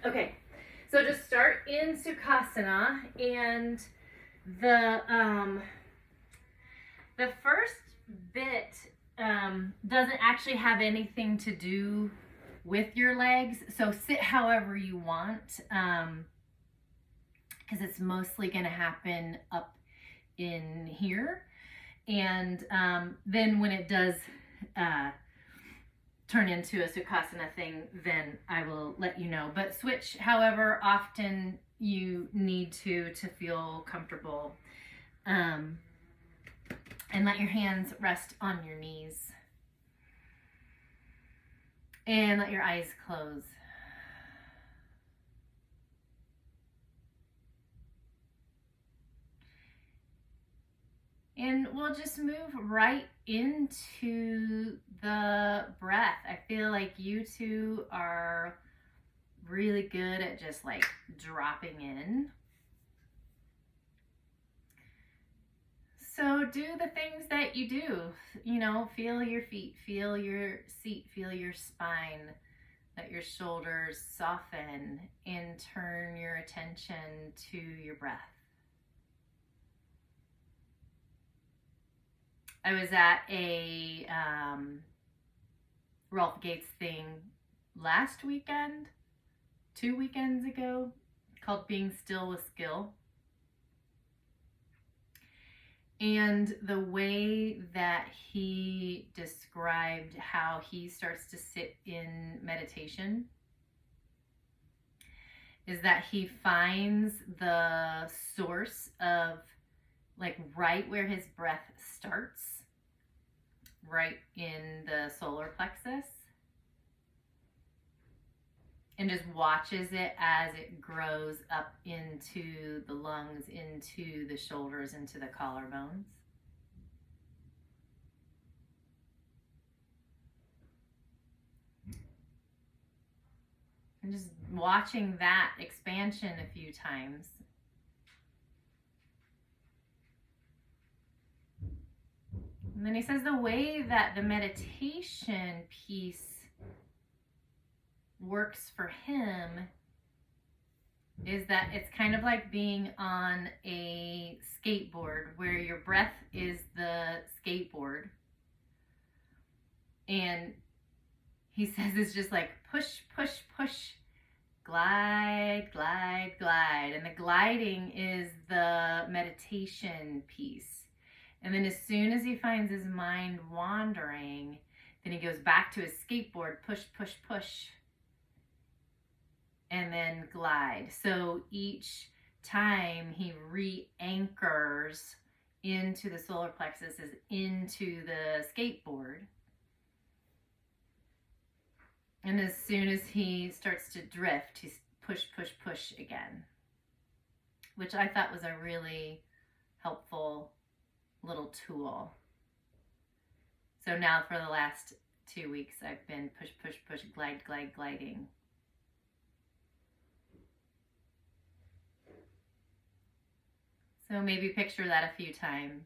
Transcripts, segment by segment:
Okay, so just start in Sukhasana, and the the first bit doesn't actually have anything to do with your legs. So sit however you want, because it's mostly going to happen up in here. And then when it does turn into a Sukhasana thing, then I will let you know. But switch however often you need to feel comfortable. And let your hands rest on your knees. And let your eyes close. And we'll just move right into the breath. I feel like you two are really good at just like dropping in. So do the things that you do, feel your feet, feel your seat, feel your spine. Let your shoulders soften and turn your attention to your breath. I was at a Rolf Gates thing last weekend, 2 weekends ago, called Being Still with Skill. And the way that he described how he starts to sit in meditation is that he finds the source of, like, right where his breath starts, right in the solar plexus, and just watches it as it grows up into the lungs, into the shoulders, into the collarbones. And just watching that expansion a few times. And then he says the way that the meditation piece works for him is that it's kind of like being on a skateboard where your breath is the skateboard. And he says it's just like push, push, push, glide, glide, glide. And the gliding is the meditation piece. And then as soon as he finds his mind wandering, then he goes back to his skateboard, push, push, push, and then glide. So each time he re-anchors into the solar plexus, is into the skateboard. And as soon as he starts to drift, he's push, push, push again, which I thought was a really helpful little tool. So now for the last 2 weeks, I've been push, push, push, glide, glide, gliding. So maybe picture that a few times.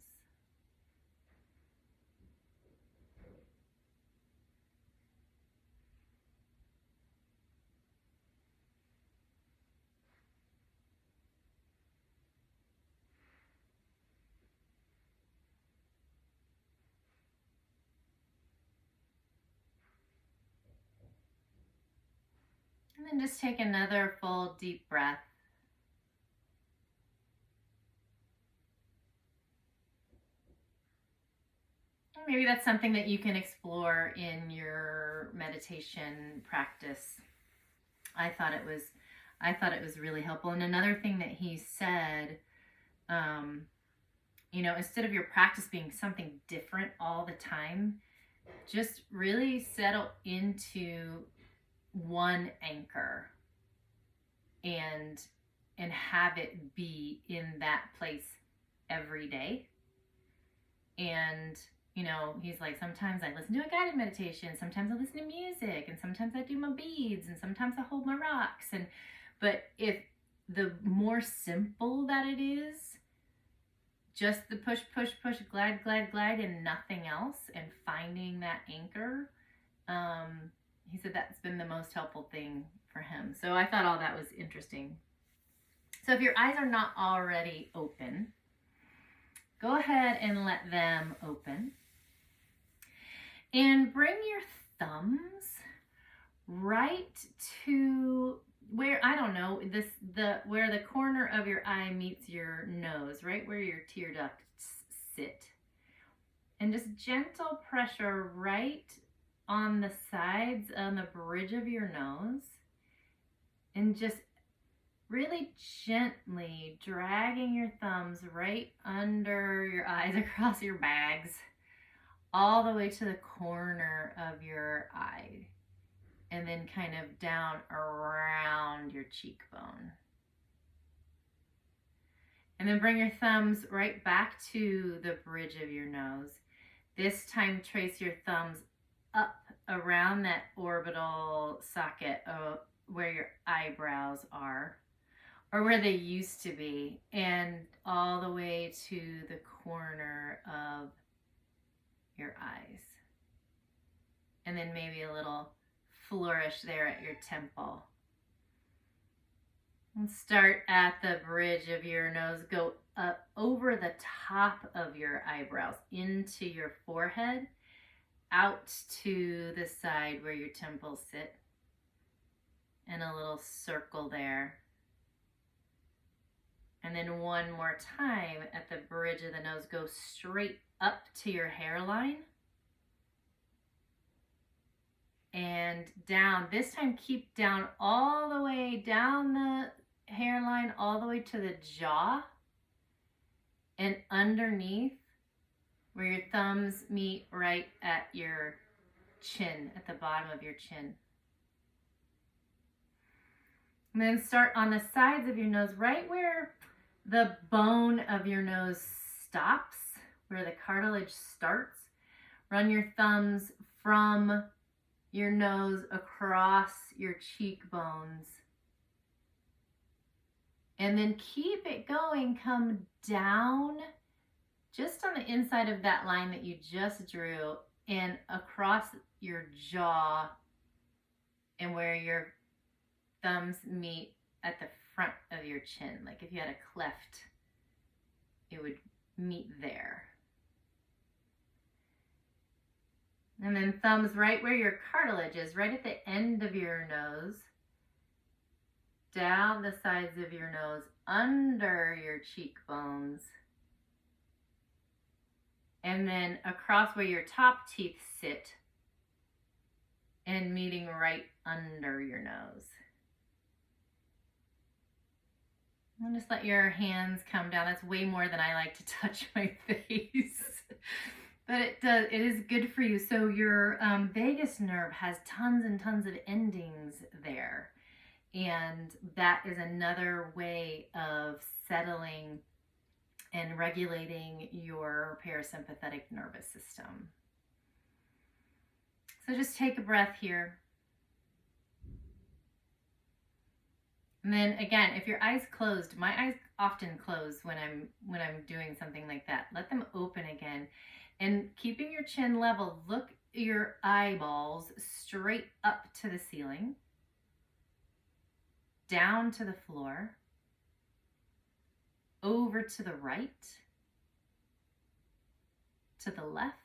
And then just take another full deep breath. Maybe that's something that you can explore in your meditation practice. I thought it was really helpful. And another thing that he said, instead of your practice being something different all the time, just really settle into one anchor and have it be in that place every day. And he's like, sometimes I listen to a guided meditation, sometimes I listen to music, and sometimes I do my beads, and sometimes I hold my rocks. But if the more simple that it is, just the push, push, push, glide, glide, glide, and nothing else, and finding that anchor, he said that's been the most helpful thing for him. him. So I thought all that was interesting. So if your eyes are not already open, go ahead and let them open. And bring your thumbs right to where, I don't know, where the corner of your eye meets your nose, right where your tear ducts sit. And just gentle pressure right on the sides, on the bridge of your nose. And just really gently dragging your thumbs right under your eyes, across your bags, all the way to the corner of your eye, and then kind of down around your cheekbone. And then bring your thumbs right back to the bridge of your nose. This time trace your thumbs up around that orbital socket where your eyebrows are, or where they used to be, and all the way to the corner of your eyes. And then maybe a little flourish there at your temple. And start at the bridge of your nose, go up over the top of your eyebrows, into your forehead, out to the side where your temples sit, and a little circle there. And then one more time at the bridge of the nose, go straight up to your hairline and down. This time keep down all the way down the hairline, all the way to the jaw, and underneath where your thumbs meet right at your chin, at the bottom of your chin. And then start on the sides of your nose, right where the bone of your nose stops, where the cartilage starts. Run your thumbs from your nose across your cheekbones. And then keep it going. Come down just on the inside of that line that you just drew, and across your jaw, and where your thumbs meet at the front of your chin. Like if you had a cleft, it would meet there. And then thumbs right where your cartilage is, right at the end of your nose, down the sides of your nose, under your cheekbones, and then across where your top teeth sit, and meeting right under your nose. And just let your hands come down. That's way more than I like to touch my face. But it is good for you. So your vagus nerve has tons and tons of endings there. And that is another way of settling and regulating your parasympathetic nervous system. So just take a breath here. And then again, if your eyes closed, my eyes often close when I'm doing something like that. Let them open again. And keeping your chin level, look your eyeballs straight up to the ceiling, down to the floor, over to the right, to the left,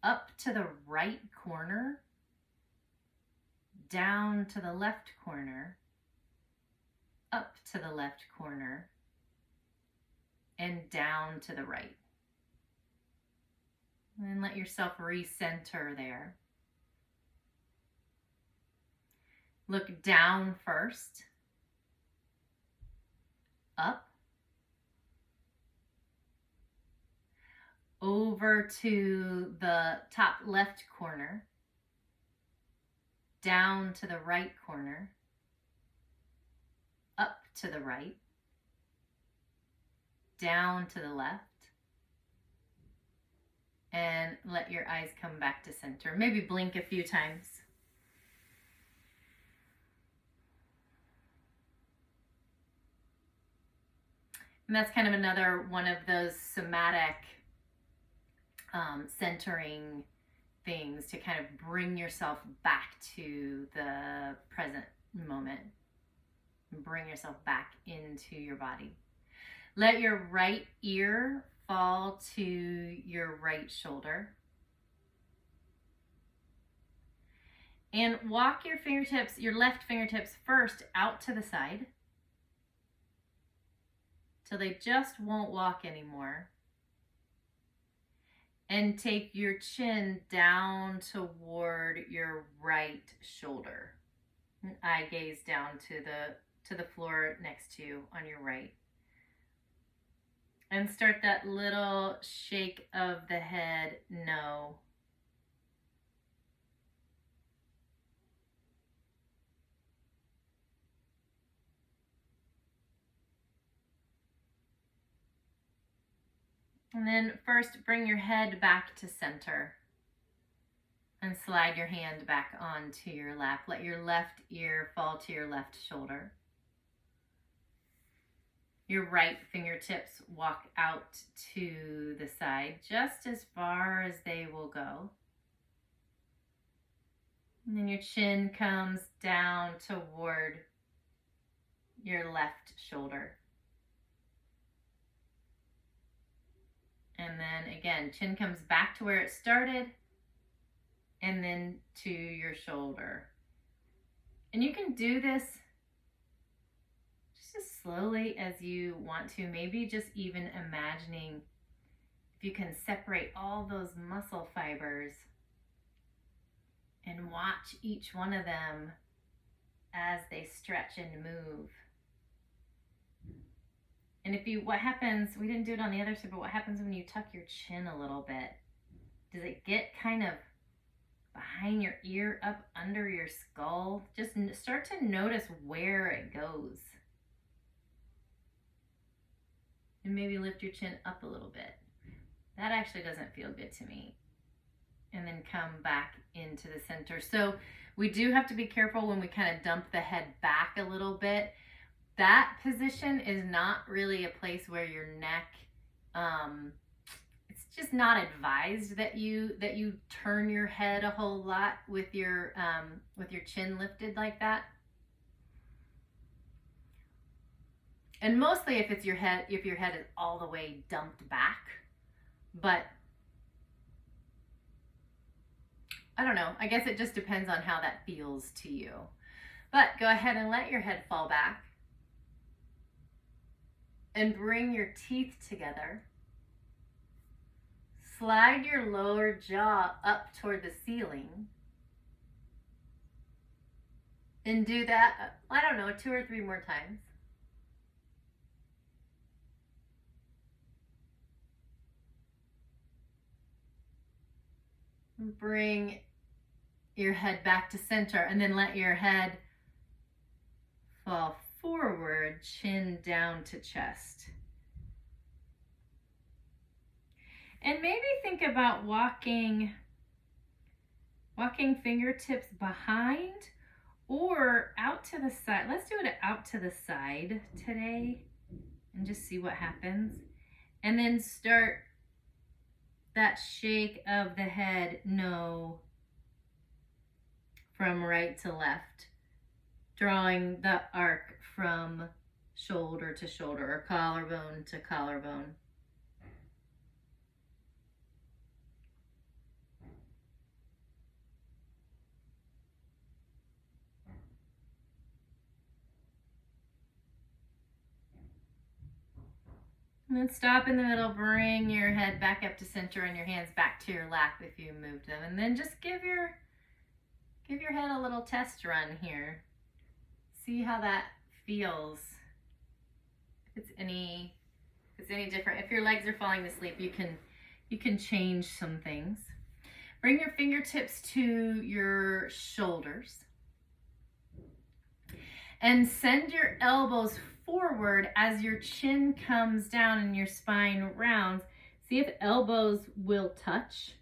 up to the right corner, down to the left corner, up to the left corner, and down to the right. And let yourself recenter there. Look down first, up, over to the top left corner, down to the right corner, up to the right, down to the left, and let your eyes come back to center. Maybe blink a few times. And that's kind of another one of those somatic centering things to kind of bring yourself back to the present moment. And bring yourself back into your body. Let your right ear fall to your right shoulder. And walk your fingertips, your left fingertips first out to the side till they just won't walk anymore. And take your chin down toward your right shoulder. And eye gaze down to the floor next to you on your right. And start that little shake of the head, no. And then first bring your head back to center and slide your hand back onto your lap. Let your left ear fall to your left shoulder. Your right fingertips walk out to the side just as far as they will go. And then your chin comes down toward your left shoulder. And then again, chin comes back to where it started and then to your shoulder. And you can do this just as slowly as you want to. Maybe just even imagining if you can separate all those muscle fibers and watch each one of them as they stretch and move. And what happens, we didn't do it on the other side, but what happens when you tuck your chin a little bit? Does it get kind of behind your ear, up under your skull? Just start to notice where it goes. And maybe lift your chin up a little bit. That actually doesn't feel good to me. And then come back into the center. So we do have to be careful when we kind of dump the head back a little bit. That position is not really a place where your neck, it's just not advised that you turn your head a whole lot with your chin lifted like that. And mostly if your head is all the way dumped back. But I don't know, I guess it just depends on how that feels to you. But go ahead and let your head fall back. And bring your teeth together. Slide your lower jaw up toward the ceiling. And do that, 2 or 3 more times. Bring your head back to center and then let your head fall forward, chin down to chest. And maybe think about walking fingertips behind or out to the side. Let's do it out to the side today and just see what happens. And then start that shake of the head, no, from right to left. Drawing the arc from shoulder to shoulder or collarbone to collarbone. And then stop in the middle, bring your head back up to center and your hands back to your lap if you moved them. And then just give your head a little test run here. See how that feels. If it's any different. If your legs are falling asleep, you can change some things. Bring your fingertips to your shoulders. And send your elbows forward as your chin comes down and your spine rounds. See if elbows will touch.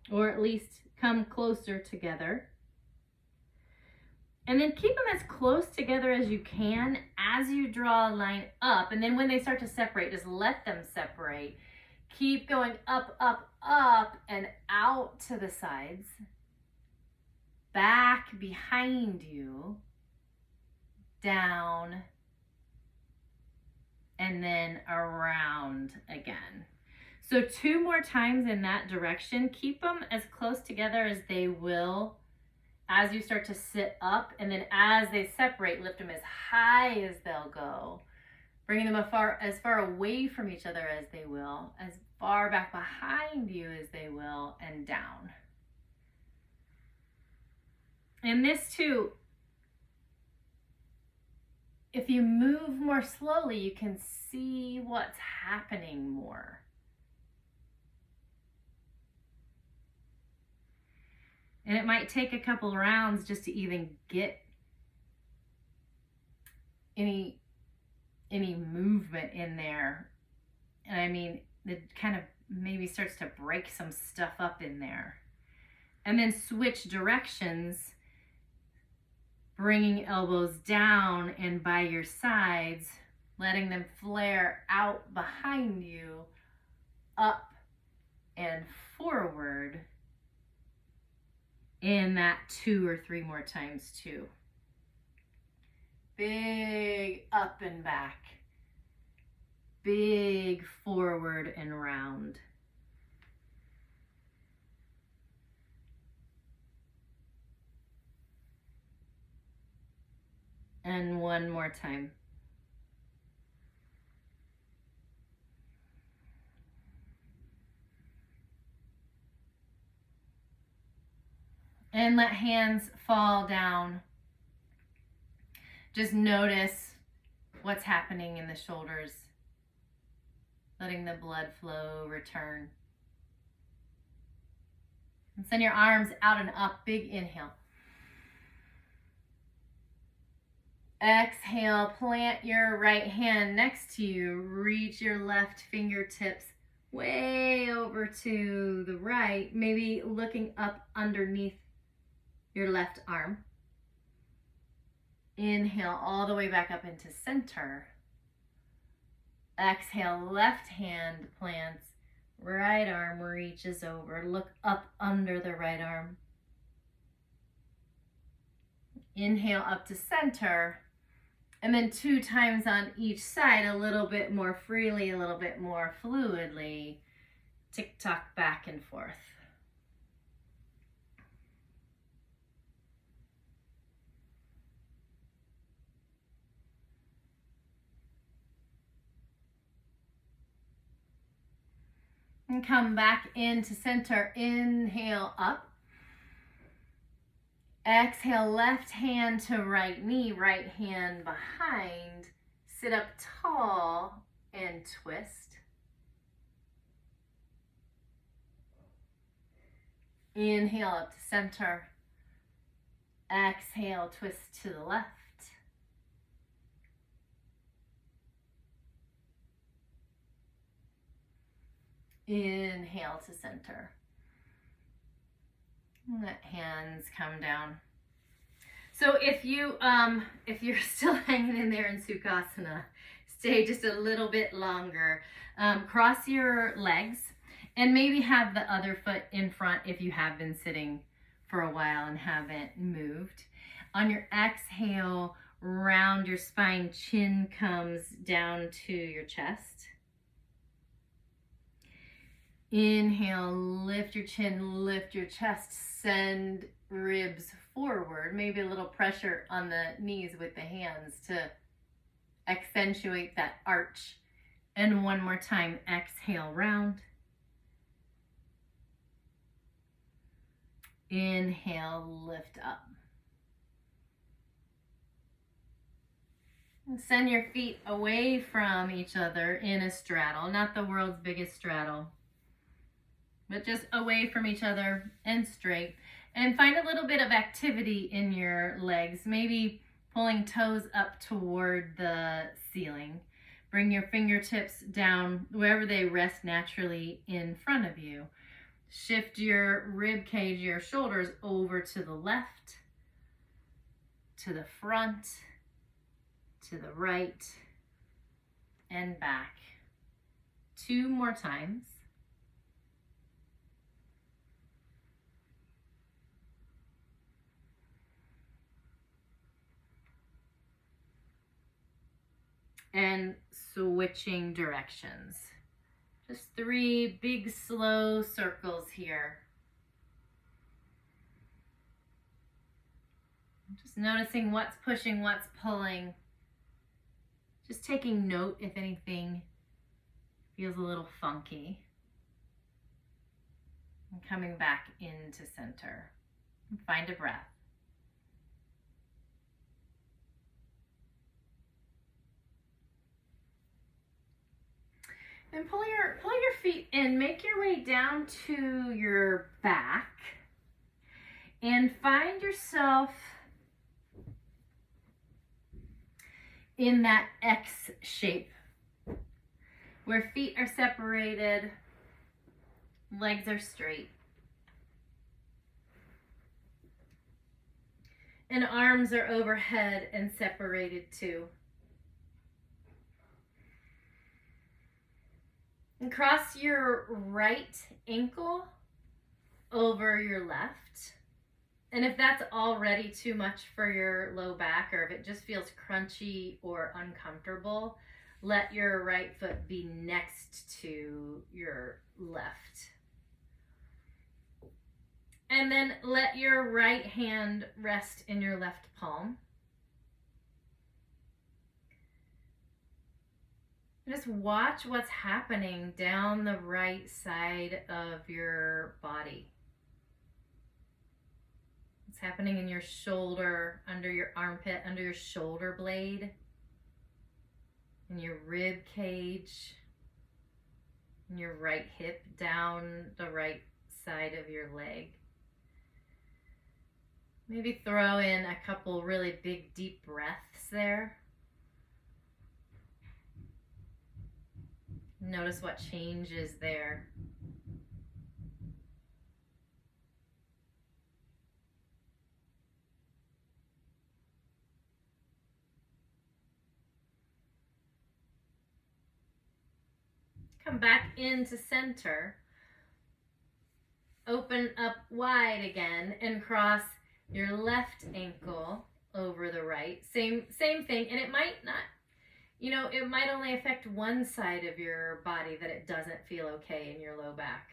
Or at least come closer together. And then keep them as close together as you can as you draw a line up. And then when they start to separate, just let them separate. Keep going up, up, up, and out to the sides. back behind you, down, and then around again. So 2 more times in that direction. Keep them as close together as they will as you start to sit up, and then as they separate, lift them as high as they'll go, bringing them as far away from each other as they will, as far back behind you as they will, and down. And this too, if you move more slowly, you can see what's happening more. And it might take a couple rounds just to even get any movement in there. And I mean, it kind of maybe starts to break some stuff up in there. And then switch directions, bringing elbows down and by your sides, letting them flare out behind you, up and forward. In that 2 or 3 more times too. Big up and back. Big forward and round. And 1 more time. And let hands fall down. Just notice what's happening in the shoulders. Letting the blood flow return. And send your arms out and up. Big inhale. Exhale, plant your right hand next to you. Reach your left fingertips way over to the right, maybe looking up underneath your left arm. Inhale all the way back up into center. Exhale, left hand plants, right arm reaches over. Look up under the right arm. Inhale up to center. And then 2 times on each side, a little bit more freely, a little bit more fluidly. Tick-tock back and forth. And come back into center. Inhale up. Exhale, left hand to right knee, right hand behind. Sit up tall and twist. Inhale up to center. Exhale, twist to the left. Inhale to center. Let hands come down. So if you're still hanging in there in Sukhasana, stay just a little bit longer. Cross your legs and maybe have the other foot in front if you have been sitting for a while and haven't moved. On your exhale, round your spine, chin comes down to your chest. Inhale, lift your chin, lift your chest, send ribs forward. Maybe a little pressure on the knees with the hands to accentuate that arch. And 1 more time, exhale, round. Inhale, lift up. And send your feet away from each other in a straddle, not the world's biggest straddle, but just away from each other and straight. And find a little bit of activity in your legs, maybe pulling toes up toward the ceiling. Bring your fingertips down wherever they rest naturally in front of you. Shift your rib cage, your shoulders over to the left, to the front, to the right, and back. 2 more times. and switching directions. Just 3 big slow circles here. Just noticing what's pushing, what's pulling. Just taking note if anything feels a little funky. And coming back into center. And find a breath. And pull your feet in. Make your way down to your back. And find yourself in that X shape where feet are separated, legs are straight, and arms are overhead and separated too. And cross your right ankle over your left. And if that's already too much for your low back, or if it just feels crunchy or uncomfortable, let your right foot be next to your left. And then let your right hand rest in your left palm. Just watch what's happening down the right side of your body. What's happening in your shoulder, under your armpit, under your shoulder blade, in your rib cage, in your right hip, down the right side of your leg. Maybe throw in a couple really big, deep breaths there. Notice what changes there. Come back into center. Open up wide again and cross your left ankle over the right. Same thing, and it might not, it might only affect one side of your body that it doesn't feel okay in your low back.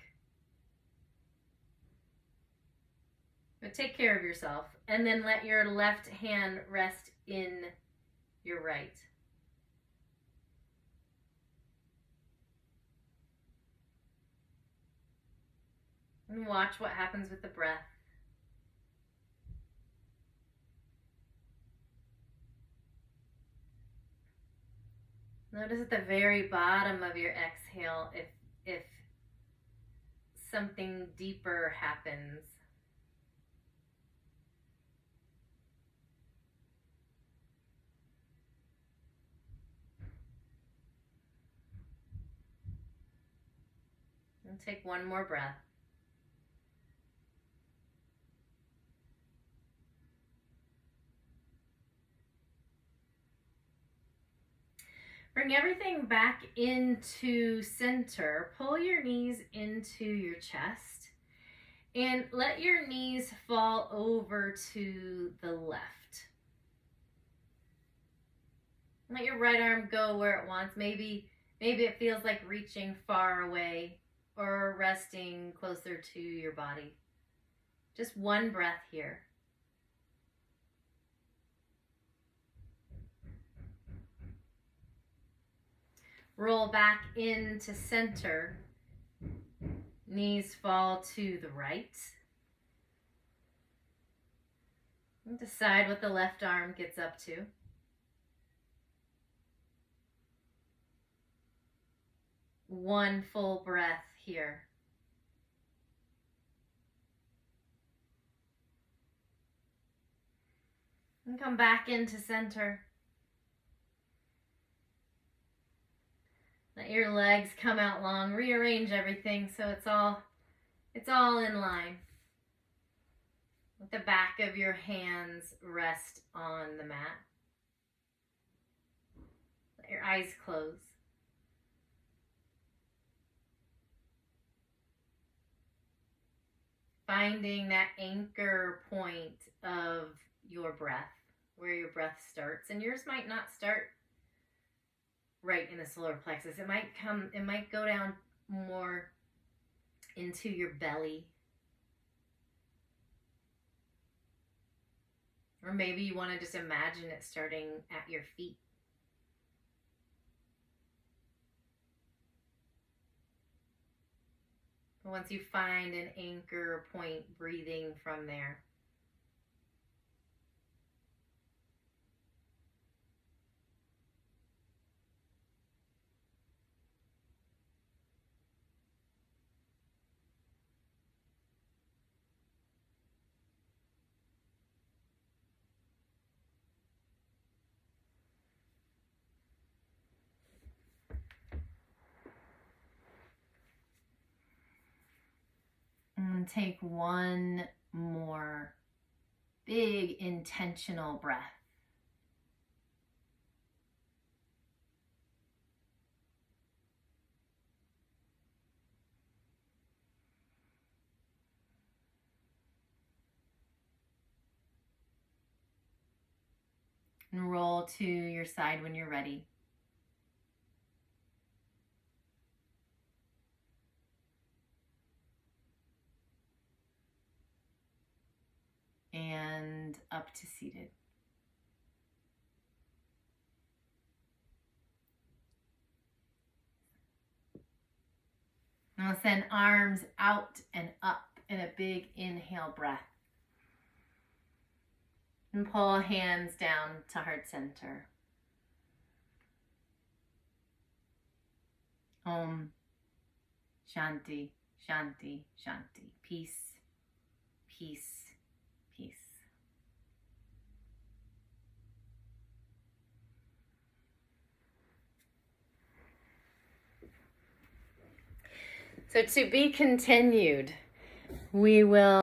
But take care of yourself, and then let your left hand rest in your right. And watch what happens with the breath. Notice at the very bottom of your exhale if something deeper happens. And take one more breath. Bring everything back into center. Pull your knees into your chest and let your knees fall over to the left. Let your right arm go where it wants. Maybe it feels like reaching far away or resting closer to your body. Just one breath here. Roll back into center. Knees fall to the right. And decide what the left arm gets up to. One full breath here. And come back into center. Let your legs come out long. Rearrange everything so it's all in line. Let the back of your hands rest on the mat. Let your eyes close. Finding that anchor point of your breath, where your breath starts. And yours might not start right in the solar plexus. It might go down more into your belly. Or maybe you want to just imagine it starting at your feet. Once you find an anchor point, breathing from there. And take one more big intentional breath. And roll to your side when you're ready. And up to seated. Now send arms out and up in a big inhale breath. And pull hands down to heart center. Om Shanti, Shanti, Shanti. Peace, peace, peace. So to be continued, we will